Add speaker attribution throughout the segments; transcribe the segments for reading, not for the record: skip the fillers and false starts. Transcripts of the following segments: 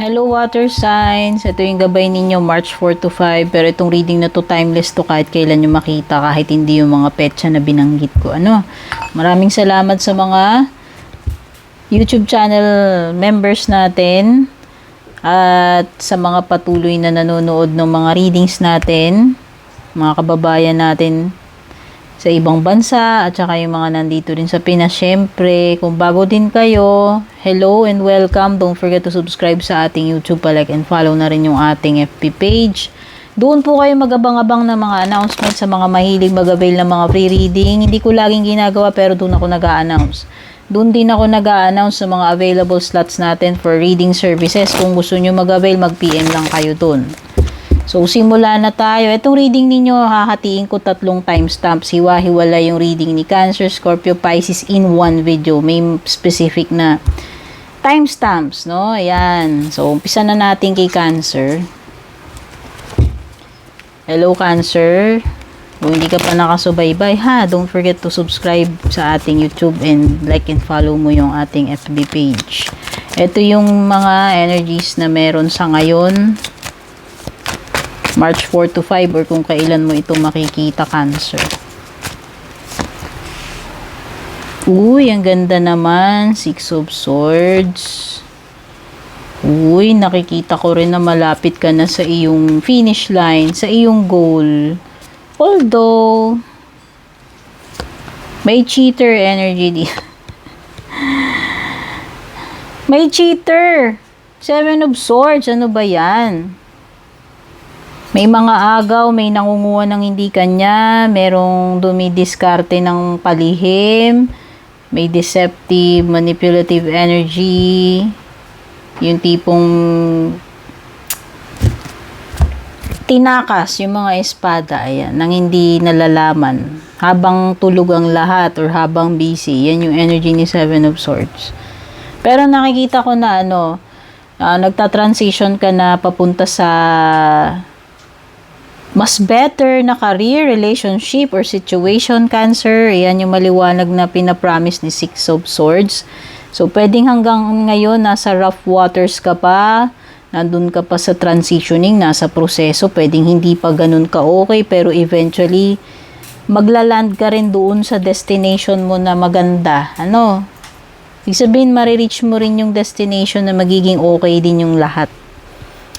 Speaker 1: Hello water signs, ito yung gabay ninyo March 4 to 5, pero itong reading na to timeless to kahit kailan nyo makita, kahit hindi yung mga petsa na binanggit ko. Maraming salamat sa mga YouTube channel members natin at sa mga patuloy na nanonood ng mga readings natin, mga kababayan natin sa ibang bansa at saka yung mga nandito rin sa Pinas. Syempre, kung bago din kayo, hello and welcome. Don't forget to subscribe sa ating YouTube, like and follow na rin yung ating FB page. Doon po kayo magabang-abang ng mga announcements sa mga mahilig mag-avail ng mga free reading. Hindi ko laging ginagawa pero doon ako nag-a-announce. Doon din ako nag-a-announce sa mga available slots natin for reading services. Kung gusto nyo mag-avail, mag-PM lang kayo doon. So, simula na tayo. Itong reading ninyo, hahatiin ko 3 timestamps. Hiwa-hiwala yung reading ni Cancer, Scorpio, Pisces in one video. May specific na timestamps, no? Ayan. So, umpisa na natin kay Cancer. Hello, Cancer. Kung hindi ka pa nakasubaybay, don't forget to subscribe sa ating YouTube and like and follow mo yung ating FB page. Ito yung mga energies na meron sa ngayon. March 4 to 5 or kung kailan mo ito makikita, Cancer. Uy, ang ganda naman. 6 of Swords. Uy, nakikita ko rin na malapit ka na sa iyong finish line, sa iyong goal. Although, may cheater energy dito. May cheater. 7 of Swords. Ano ba yan? May mga agaw, may nangunguha ng hindi kanya, merong dumidiskarte ng palihim, may deceptive, manipulative energy, yung tipong tinakas yung mga espada, ayan, nang hindi nalalaman. Habang tulog ang lahat or habang busy, yan yung energy ni 7 of Swords. Pero nakikita ko na nagta-transition ka na papunta sa mas better na career, relationship, or situation, Cancer. Ayan yung maliwanag na pinapromise ni 6 of Swords. So, pwedeng hanggang ngayon, nasa rough waters ka pa, nandun ka pa sa transitioning, nasa proseso, pwedeng hindi pa ganun ka okay, pero eventually, maglaland ka rin doon sa destination mo na maganda. Ibig sabihin, marireach mo rin yung destination na magiging okay din yung lahat.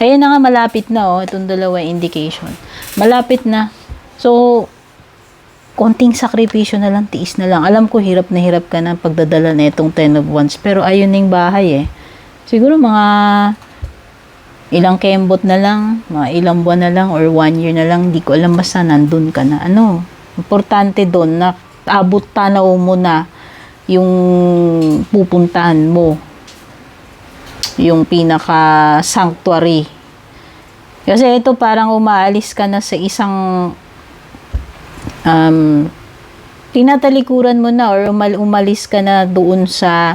Speaker 1: Kaya na nga, malapit na, itong dalawa indication. Malapit na. So, konting sakripisyo na lang, tiis na lang. Alam ko, hirap na hirap ka na pagdadala na itong 10 of Wands. Pero ayun na yung bahay Siguro mga ilang kembot na lang, mga ilang buwan na lang, or 1 year na lang. Di ko alam, basta nandun ka na. Importante doon na abot tanaw mo na yung pupuntahan mo. Yung pinaka-sanctuary. Kasi ito parang umaalis ka na sa isang tinatalikuran mo na or umalis ka na doon sa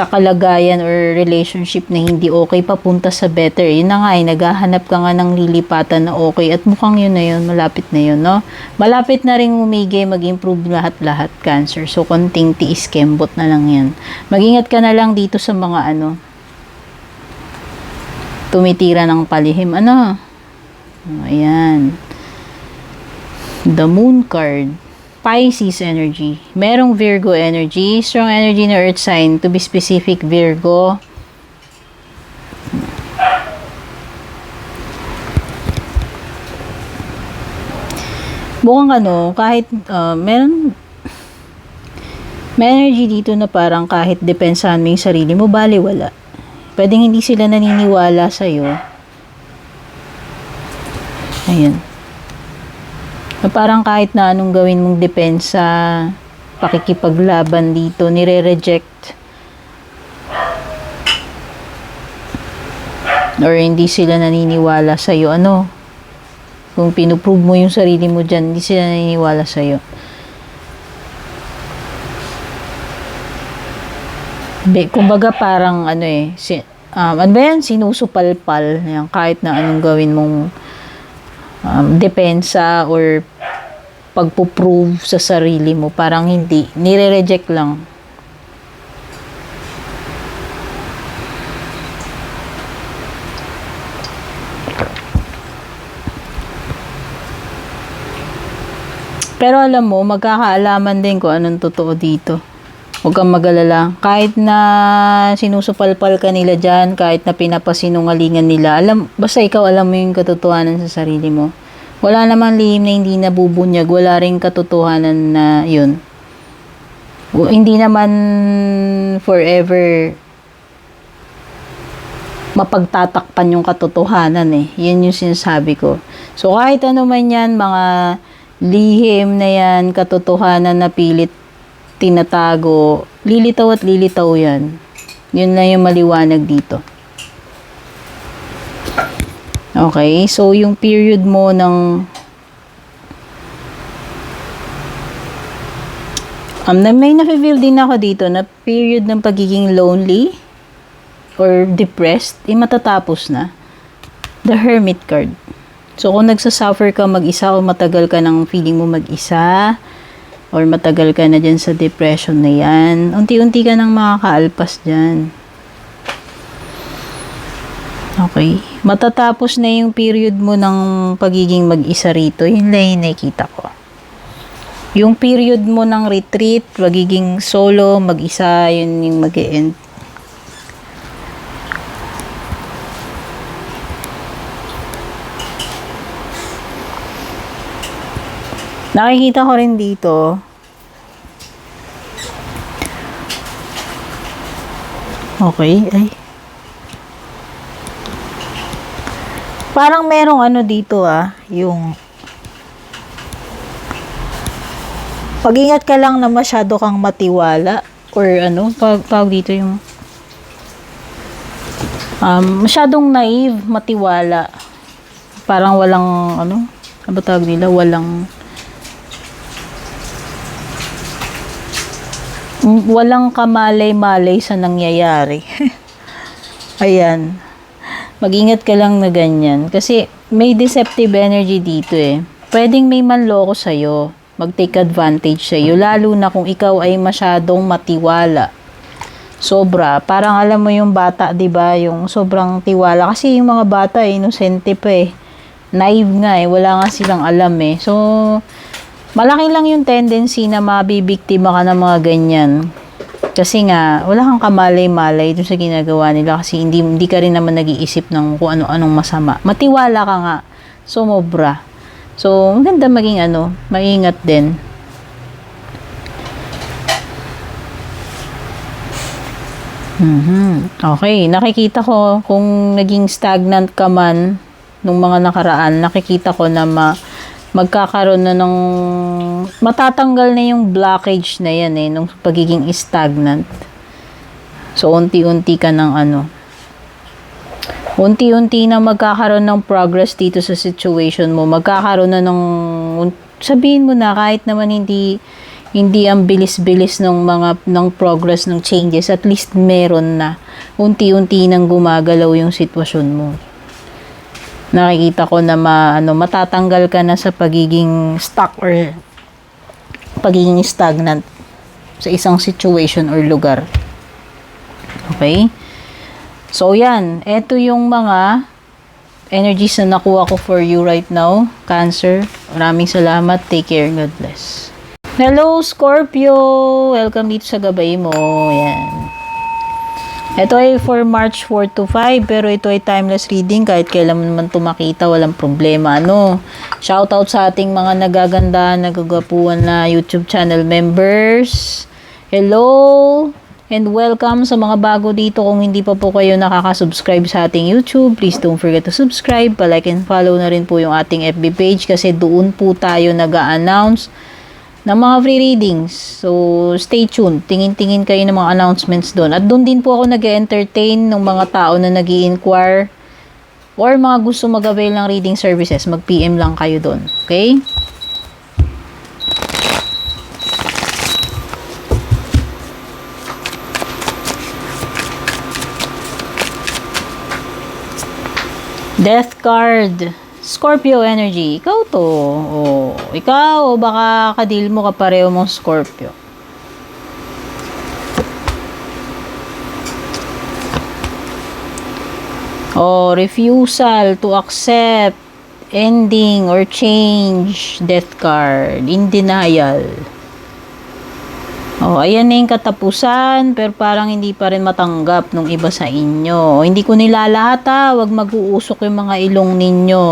Speaker 1: kalagayan or relationship na hindi okay papunta sa better. Yun na nga naghahanap ka nga ng lilipatan na okay at mukhang yun na yun, malapit na yun, no? Malapit na rin umigay, mag-improve lahat-lahat, Cancer. So, konting tiis, kembot na lang yan. Mag-ingat ka na lang dito sa mga tumitira ng palihim. Ayan. The Moon card. Pisces energy. Merong Virgo energy. Strong energy na earth sign. To be specific, Virgo. Mukhang kahit may energy dito na parang kahit depensahan mo yung sarili mo, baliwala. Pwedeng hindi sila naniniwala sa'yo. Ayan. Parang kahit na anong gawin mong depensa, pakikipaglaban dito, nire-reject. Or hindi sila naniniwala sa'yo. Kung pinuprove mo yung sarili mo dyan, hindi sila naniniwala sa'yo. Kumbaga parang sinusupalpal. Yan, kahit na anong gawin mong depensa or pagpuprove sa sarili mo, parang hindi, nire-reject lang. Pero alam mo, magkakaalaman din kung anong totoo dito. Huwag kang mag-alala. Kahit na sinusupalpal ka nila dyan, kahit na pinapasinungalingan nila, basta ikaw alam mo yung katotohanan sa sarili mo. Wala namang lihim na hindi nabubunyag. Wala ring katotohanan na yun. Hindi naman forever mapagtatakpan yung katotohanan eh. Yan yung sinasabi ko. So kahit ano man yan, mga lihim na yan, katotohanan na pilit tinatago, lilitaw at lilitaw yan. Yun lang yung maliwanag dito. Okay, so yung period mo ng may nafe-feel din ako dito na period ng pagiging lonely or depressed, matatapos na. The Hermit card. So, kung nagsasuffer ka mag-isa o matagal ka ng feeling mo mag-isa or matagal ka na dyan sa depression na yan, unti-unti ka nang makakaalpas dyan. Okay. Matatapos na yung period mo ng pagiging mag-isa rito. Yun lang yung nakikita ko. Yung period mo ng retreat, magiging solo, mag-isa, yun yung mag-e-end. Nakikita ko rin dito, okay, ay. Parang merong ano dito yung pag-ingat ka lang na masyado kang matiwala or tawag dito yung masyadong naive, matiwala. Parang walang ano ba tawag nila? Walang kamalay-malay sa nangyayari. Ayan. Mag-ingat ka lang na ganyan. Kasi may deceptive energy dito eh. Pwedeng may manloko sa'yo. Mag-take advantage sa'yo. Lalo na kung ikaw ay masyadong matiwala. Sobra. Parang alam mo yung bata, diba? Yung sobrang tiwala. Kasi yung mga bata inosente pa eh. Naive nga eh. Wala nga silang alam eh. So, malaki lang yung tendency na mabibiktima ka ng mga ganyan. Kasi nga, wala kang kamalay-malay dun sa ginagawa nila kasi hindi ka rin naman nag-iisip ng kung ano-anong masama. Matiwala ka nga. Sumobra. So, maganda maging maingat din. Okay, nakikita ko kung naging stagnant ka man nung mga nakaraan, nakikita ko na magkakaroon na ng matatanggal na yung blockage na yan nung pagiging stagnant. So, unti-unti ka ng unti-unti na magkakaroon ng progress dito sa situation mo. Magkakaroon na sabihin mo na kahit naman hindi ang bilis-bilis ng progress ng changes, at least meron na. Unti-unti nang gumagalaw yung sitwasyon mo. Nakikita ko na matatanggal ka na sa pagiging stuck or pagiging stagnant sa isang situation or lugar. Okay? So, yan. Ito yung mga energies na nakuha ko for you right now. Cancer. Maraming salamat. Take care. God bless. Hello, Scorpio! Welcome dito sa gabay mo. Yan. Ito ay for March 4 to 5, pero ito ay timeless reading. Kahit kailan mo naman ito makita, walang problema. Shoutout sa ating mga nagaganda, nagagapuan na YouTube channel members. Hello! And welcome sa mga bago dito. Kung hindi pa po kayo nakaka-subscribe sa ating YouTube, please don't forget to subscribe. Pa-like and follow na rin po yung ating FB page kasi doon po tayo nag-a-announce ng mga free readings. So, stay tuned. Tingin-tingin kayo ng mga announcements doon. At doon din po ako nag-entertain ng mga tao na nag-i-inquire or mga gusto mag-avail ng reading services. Mag-PM lang kayo doon. Okay? Death card. Scorpio energy. Ikaw to. Ikaw o baka kadil mo kapareho mong Scorpio. Refusal to accept ending or change, death card, in denial. Oh, ayan na yung katapusan, pero parang hindi pa rin matanggap nung iba sa inyo. Hindi ko nilalahat ha, wag mag-uusok yung mga ilong ninyo.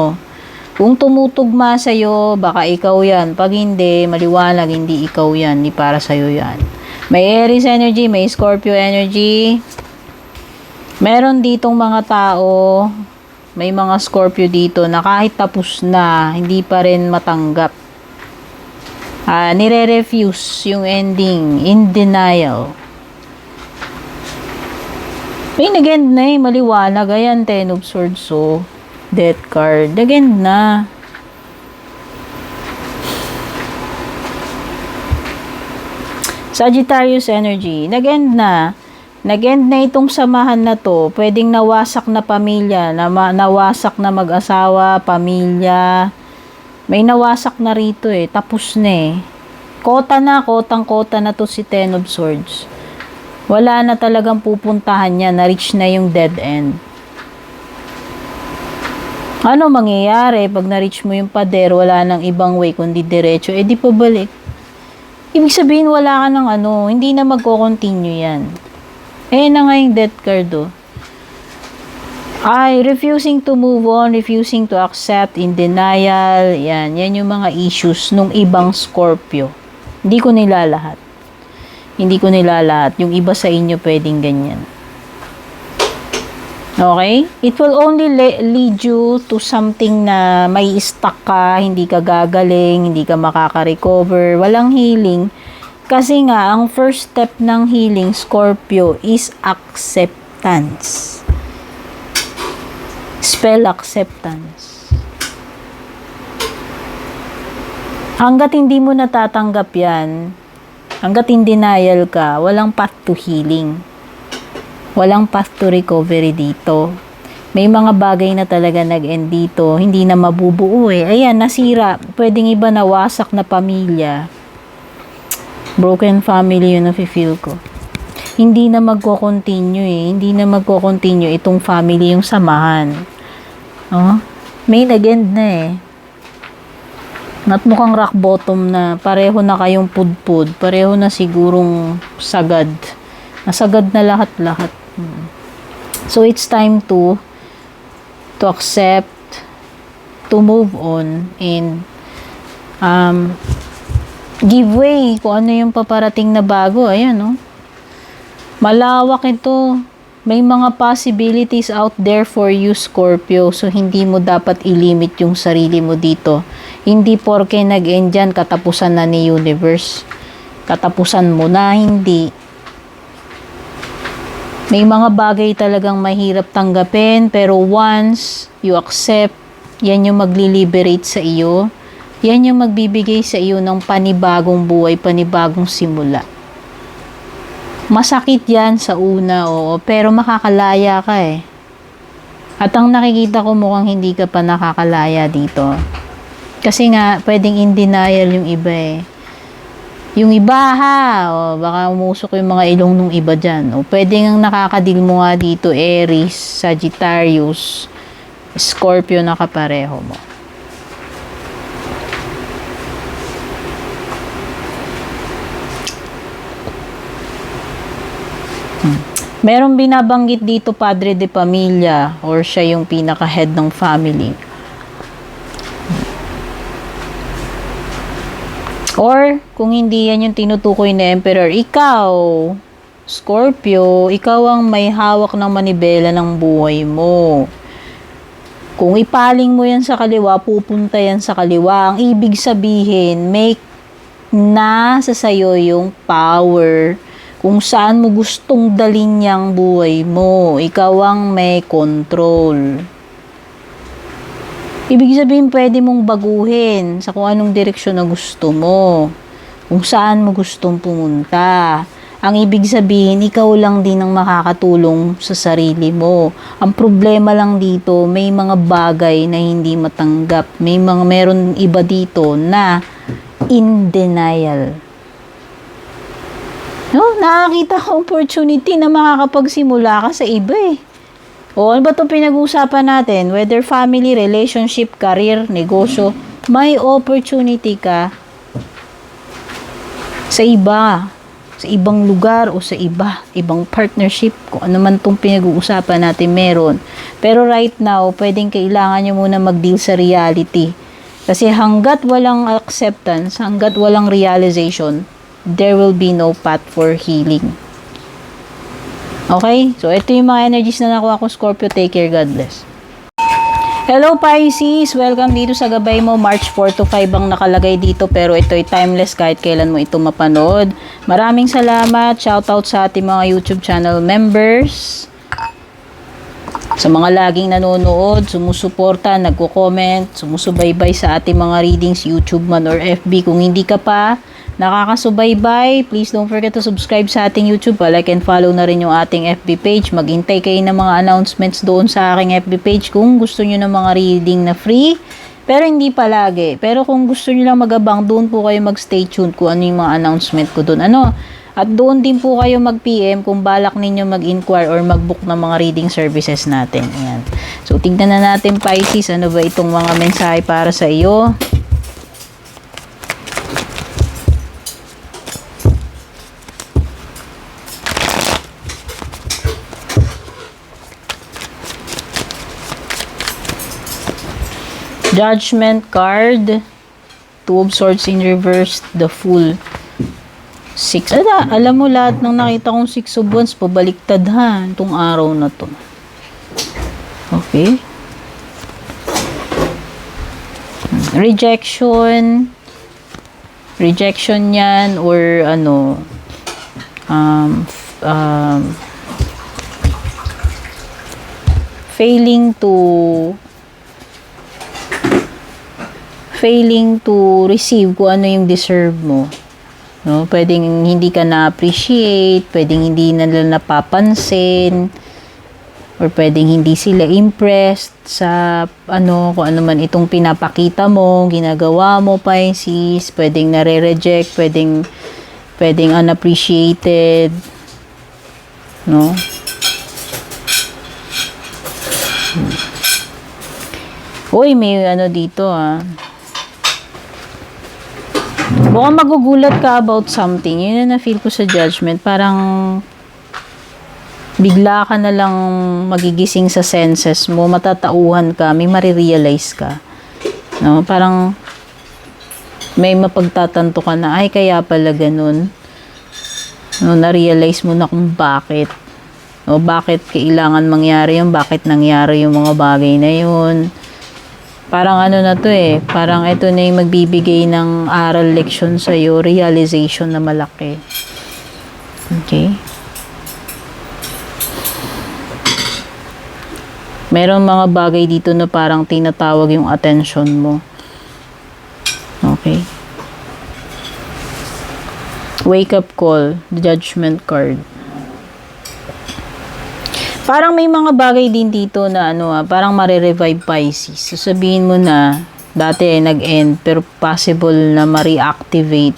Speaker 1: Kung tumutugma sa'yo, baka ikaw yan. Pag hindi, maliwanag, hindi ikaw yan, hindi para sa'yo yan. May Aries energy, may Scorpio energy. Meron ditong mga tao, may mga Scorpio dito na kahit tapos na, hindi pa rin matanggap. Nire-refuse yung ending, in denial. May nag-end na eh, maliwanag. Ayan, Ten of Swords, so, death card. Nag-end na. Sagittarius energy, nag-end na. Nag-end na itong samahan na to. Pwedeng nawasak na pamilya, nawasak na mag-asawa, pamilya. May nawasak na rito eh. Tapos na eh. Kotang-kota na to si Ten of Swords. Wala na talagang pupuntahan niya. Na-reach na yung dead end. Ano mangyayari pag na-reach mo yung pader, wala nang ibang way kundi diretso, di pabalik. Ibig sabihin wala ka ng hindi na magko-continue yan. Na nga yung death card oh. Refusing to move on, refusing to accept, in denial, yan yung mga issues nung ibang Scorpio. Hindi ko nilalahat. Yung iba sa inyo pwedeng ganyan. Okay? It will only lead you to something na may stuck ka, hindi ka gagaling, hindi ka makaka-recover, walang healing. Kasi nga, ang first step ng healing, Scorpio, is acceptance. Spell acceptance. Hanggat hindi mo natatanggap yan, hanggat in denial ka, walang path to healing. Walang path to recovery dito. May mga bagay na talaga nag-end dito, hindi na mabubuo eh. Ayan, nasira. Pwedeng iba nawasak na pamilya. Broken family yun nafe-feel ko. Hindi na magko-continue eh. Hindi na magko-continue itong family yung samahan. Oh, may nag-end na eh. At mukhang rock bottom na. Pareho na kayong pudpud. Pareho na sigurong sagad. Nasagad na lahat-lahat. So, it's time to accept, to move on, and give way kung ano yung paparating na bago. Ayan, no? Malawak ito. May mga possibilities out there for you, Scorpio. So, hindi mo dapat ilimit yung sarili mo dito. Hindi porke nag-end dyan, katapusan na ni universe. Katapusan mo na, hindi. May mga bagay talagang mahirap tanggapin, pero once you accept, yan yung magli-liberate sa iyo. Yan yung magbibigay sa iyo ng panibagong buhay, panibagong simula. Masakit yan sa una, oo, pero makakalaya ka eh. At ang nakikita ko mukhang hindi ka pa nakakalaya dito. Kasi nga, pwedeng in denial yung iba eh. Yung iba ha, o baka umusok yung mga ilong nung iba dyan. O pwedeng ang nakakadil mo nga dito, Aries, Sagittarius, Scorpio na kapareho mo. Merong binabanggit dito padre de pamilya or siya yung pinaka-head ng family. Or kung hindi yan yung tinutukoy na emperor, ikaw, Scorpio, ikaw ang may hawak ng manibela ng buhay mo. Kung ipaling mo yan sa kaliwa, pupunta yan sa kaliwa. Ang ibig sabihin, may nasa sayo yung power kung saan mo gustong dalhin niyang buhay mo. Ikaw ang may control. Ibig sabihin, pwede mong baguhin sa kung anong direksyon na gusto mo. Kung saan mo gustong pumunta. Ang ibig sabihin, ikaw lang din ang makakatulong sa sarili mo. Ang problema lang dito, may mga bagay na hindi matanggap. Meron iba dito na in denial. No, nakakita ka opportunity na makakapagsimula ka sa iba eh. O ano ba itong pinag-uusapan natin? Whether family, relationship, career, negosyo, may opportunity ka sa iba, sa ibang lugar o sa ibang partnership, kung ano man itong pinag-uusapan natin meron. Pero right now, pwedeng kailangan nyo muna mag-deal sa reality. Kasi hanggat walang acceptance, hanggat walang realization, there will be no path for healing. Okay? So, ito yung mga energies na nakuha ko, Scorpio. Take care. God bless. Hello, Pisces! Welcome dito sa gabay mo. March 4 to 5 ang nakalagay dito. Pero ito ay timeless kahit kailan mo ito mapanood. Maraming salamat. Shoutout sa ating mga YouTube channel members. Sa mga laging nanonood, sumusuporta, nagko-comment, sumusubaybay sa ating mga readings, YouTube man or FB. Kung hindi ka pa nakakasubaybay, please don't forget to subscribe sa ating YouTube. Like and follow na rin yung ating FB page. Maghintay kayo ng mga announcements doon sa aking FB page kung gusto nyo ng mga reading na free. Pero hindi palagi. Pero kung gusto nyo lang magabang, doon po kayo mag-stay tuned kung ano yung mga announcement ko doon. At doon din po kayo mag-PM kung balak ninyo mag-inquire or mag-book ng mga reading services natin. Ayan. So, tingnan na natin, Pisces, ano ba itong mga mensahe para sa iyo. Judgment card, Two of Swords in reverse, the Fool, 6. Alam mo lahat ng nakita kong 6 of Wands, pabaliktad ha, itong araw na to. Okay. Rejection. Rejection yan or ano, failing to receive kung ano yung deserve mo. No, pwedeng hindi ka na-appreciate, pwedeng hindi nila napapansin, or pwedeng hindi sila impressed sa kung ano man itong pinapakita mo, ginagawa mo, Pisces. Pwedeng nare-reject, pwedeng unappreciated. No? Uy, may dito Mukhang magugulat ka about something. Yun na feel ko sa judgment. Parang bigla ka na lang magigising sa senses mo. Matatauhan ka. May marirealize ka. No? Parang may mapagtatanto ka na, ay kaya pala ganun. No, na-realize mo na kung bakit. No, bakit kailangan mangyari yun. Bakit nangyari yung mga bagay na yun. Parang na to parang ito na yung magbibigay ng aral leksyon sa'yo, realization na malaki. Okay? Meron mga bagay dito na parang tinatawag yung attention mo. Okay? Wake up call, the judgment card. Parang may mga bagay din dito na parang marirevive, Pisces. Sasabihin mo na, dati nag-end, pero possible na ma-reactivate,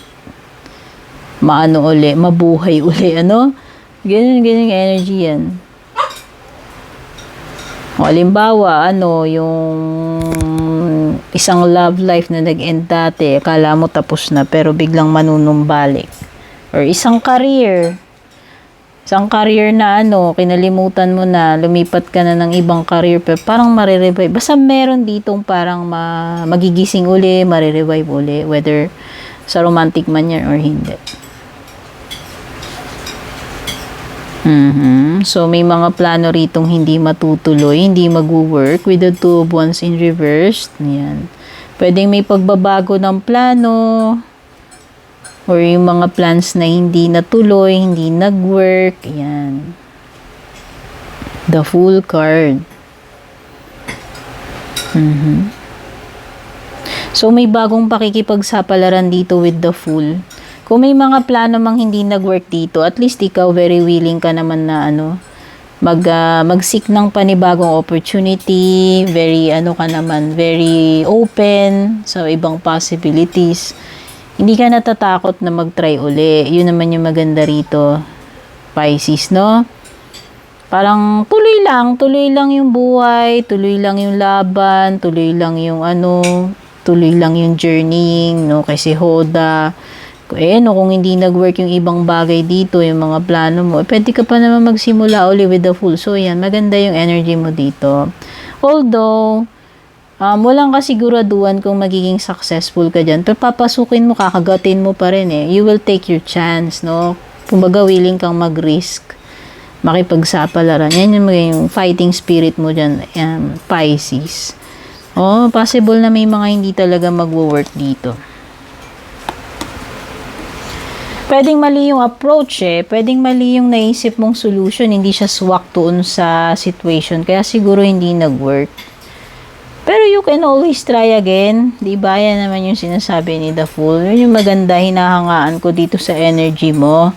Speaker 1: mabuhay uli, Ganyan energy yan. O, halimbawa, yung isang love life na nag-end dati, akala mo tapos na, pero biglang manunumbalik. Or isang career na kinalimutan mo na, lumipat ka na ng ibang career, pero parang marirevive. Basta meron ditong parang magigising uli, marirevive uli, whether sa romantic man yan or hindi. So, may mga plano ritong hindi matutuloy, hindi mag-work with the Two of Wands in reverse. Yan. Pwedeng may pagbabago ng plano, or yung mga plans na hindi natuloy, hindi nag-work. Yan. The Fool card. So, may bagong pakikipagsapalaran dito with the Fool. Kung may mga plano mang hindi nag-work dito, at least ikaw very willing ka naman na mag-seek ng panibagong opportunity, very very open sa ibang possibilities. Hindi ka natatakot na mag-try uli. Yun naman yung maganda rito, Pisces, no? Parang tuloy lang yung buhay, tuloy lang yung laban, tuloy lang yung tuloy lang yung journeying, no? Kasi Hoda, no, kung hindi nag-work yung ibang bagay dito, yung mga plano mo, pwede ka pa naman magsimula uli with the Fool. So, yan, maganda yung energy mo dito. Although, walang kasiguraduhan kung magiging successful ka dyan. Pero papasukin mo, kakagatin mo pa rin eh. You will take your chance, no? Kumbaga, willing kang mag-risk, makipagsapalaran. Yan yung fighting spirit mo dyan, Pisces. Possible na may mga hindi talaga magwo-work dito. Pwedeng mali yung approach pwedeng mali yung naisip mong solution, hindi siya swak doon sa situation, kaya siguro hindi nag-work. Pero you can always try again, di ba? Yan naman yung sinasabi ni The Fool. Yun yung maganda, hinahangaan ko dito sa energy mo,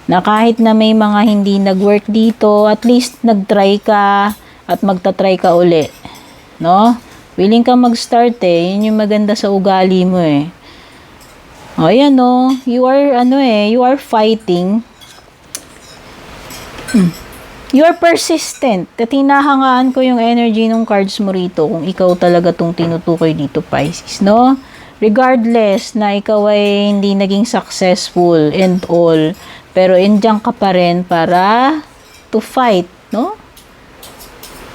Speaker 1: na kahit na may mga hindi nag-work dito, at least nag-try ka at magta-try ka uli, no? Willing ka mag-start yun yung maganda sa ugali mo ayan you are you are fighting. You are persistent. At hinahangaan ko yung energy ng cards mo rito kung ikaw talaga tong tinutukoy dito, Pisces, no? Regardless na ikaw ay hindi naging successful and all, pero endiyan ka pa rin para to fight, no?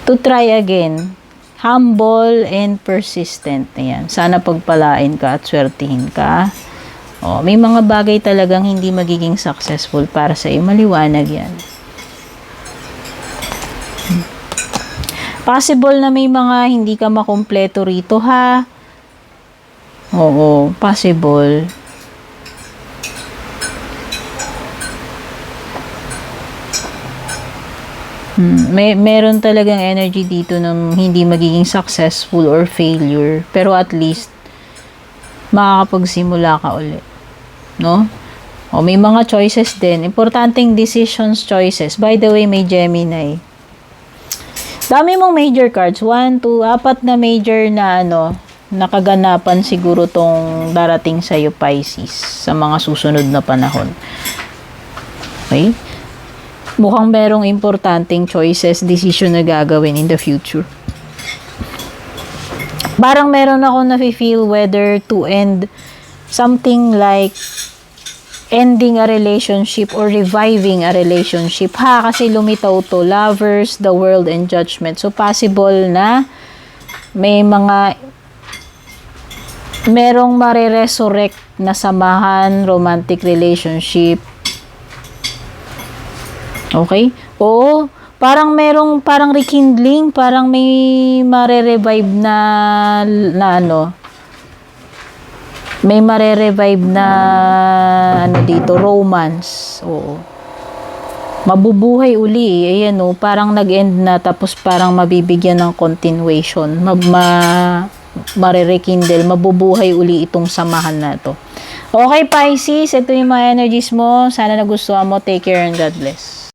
Speaker 1: To try again. Humble and persistent. Ayan. Sana pagpalain ka at swertihin ka. May mga bagay talagang hindi magiging successful para sa iyo. Maliwanag yan. Possible na may mga hindi ka makumpleto rito, ha? Oo, possible. Meron talagang energy dito ng hindi magiging successful or failure. Pero at least, makakapagsimula ka ulit. No? May mga choices din. Importanteng decisions, choices. By the way, may Gemini. Dami mong major cards. 1, 2, 4 na major na nakaganapan siguro tong darating sa'yo, Pisces, sa mga susunod na panahon. Okay? Mukhang merong importanteng choices, decision na gagawin in the future. Parang meron ako na-feel whether to end something like ending a relationship or reviving a relationship. Kasi lumitaw to, Lovers, the World, and Judgment. So, possible na merong mare-resurrect na samahan, romantic relationship. Okay? Oo. Parang rekindling, parang may mare-revive may mare-revive na dito, romance. Oo. Mabubuhay uli Ayan parang nag-end na tapos parang mabibigyan ng continuation. Mare-rekindle, mabubuhay uli itong samahan na to. Okay, Pisces, ito yung mga energies mo. Sana nagustuhan mo. Take care and God bless.